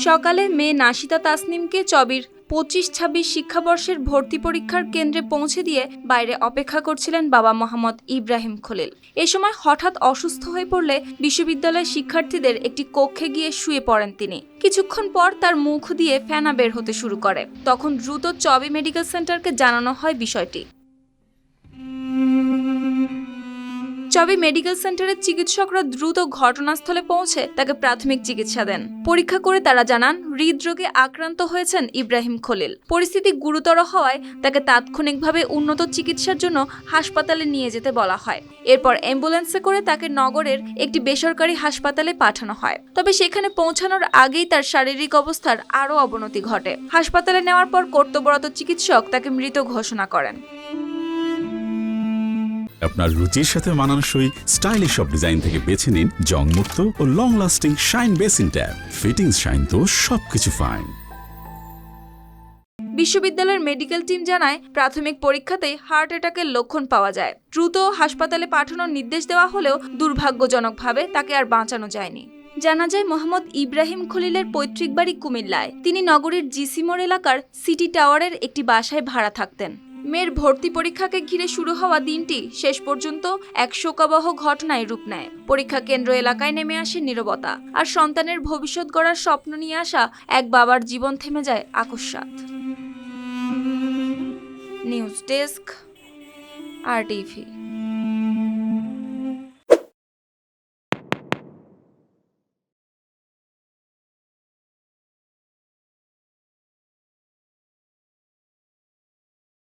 সকালে মেয়ে নাশিতা তাসনিমকে চবির ২৫-২৬ শিক্ষাবর্ষের ভর্তি পরীক্ষার কেন্দ্রে পৌঁছে দিয়ে বাইরে অপেক্ষা করছিলেন বাবা মোহাম্মদ ইব্রাহিম খলিল। এ সময় হঠাৎ অসুস্থ হয়ে পড়লে বিশ্ববিদ্যালয়ের শিক্ষার্থীদের একটি কক্ষে গিয়ে শুয়ে পড়েন তিনি। কিছুক্ষণ পর তার মুখ দিয়ে ফেনা বের হতে শুরু করে। তখন দ্রুত চবি মেডিকেল সেন্টারকে জানানো হয় বিষয়টি। চবি মেডিকেল সেন্টারের চিকিৎসকরা দ্রুত ঘটনাস্থলে পৌঁছে তাকে প্রাথমিক চিকিৎসা দেন। পরীক্ষা করে তারা জানান হৃদরোগে আক্রান্ত হয়েছেন ইব্রাহিম খলিল। পরিস্থিতি গুরুতর হওয়ায় তাকে তাৎক্ষণিকভাবে উন্নত চিকিৎসার জন্য হাসপাতালে নিয়ে যেতে বলা হয়। এরপর অ্যাম্বুলেন্সে করে তাকে নগরের একটি বেসরকারি হাসপাতালে পাঠানো হয়। তবে সেখানে পৌঁছানোর আগেই তার শারীরিক অবস্থার আরও অবনতি ঘটে। হাসপাতালে নেওয়ার পর কর্তব্যরত চিকিৎসক তাকে মৃত ঘোষণা করেন। আপনার রুচির সাথে মানানসই স্টাইলিশ সব ডিজাইন থেকে বেছে নিন জংমুক্ত ও long lasting shine basin tap. Fittings shine তো সবকিছু ফাইন। বিশ্ববিদ্যালয়ের মেডিকেল টিম জানায়, প্রাথমিক পরীক্ষাতেই হার্ট অ্যাটাকের লক্ষণ পাওয়া যায়। দ্রুত হাসপাতালে পাঠানোর নির্দেশ দেওয়া হলেও দুর্ভাগ্যজনকভাবে তাকে আর বাঁচানো যায়নি। জানা যায়, মোহাম্মদ ইব্রাহিম খলিলের পৈতৃক বাড়ি কুমিল্লায়। তিনি নগরীর জিসি মোড় এলাকার সিটি টাওয়ারের একটি বাসায় ভাড়া থাকতেন। মেয়ের ভর্তি পরীক্ষাকে ঘিরে শুরু হওয়া দিনটি শেষ পর্যন্ত এক শোকাবহ ঘটনায় রূপ নেয়। পরীক্ষা কেন্দ্র এলাকায় নেমে আসে নীরবতা, আর সন্তানের ভবিষ্যৎ গড়ার স্বপ্ন নিয়ে আসা এক বাবার জীবন থেমে যায় আকস্মাত। News desk, RTV।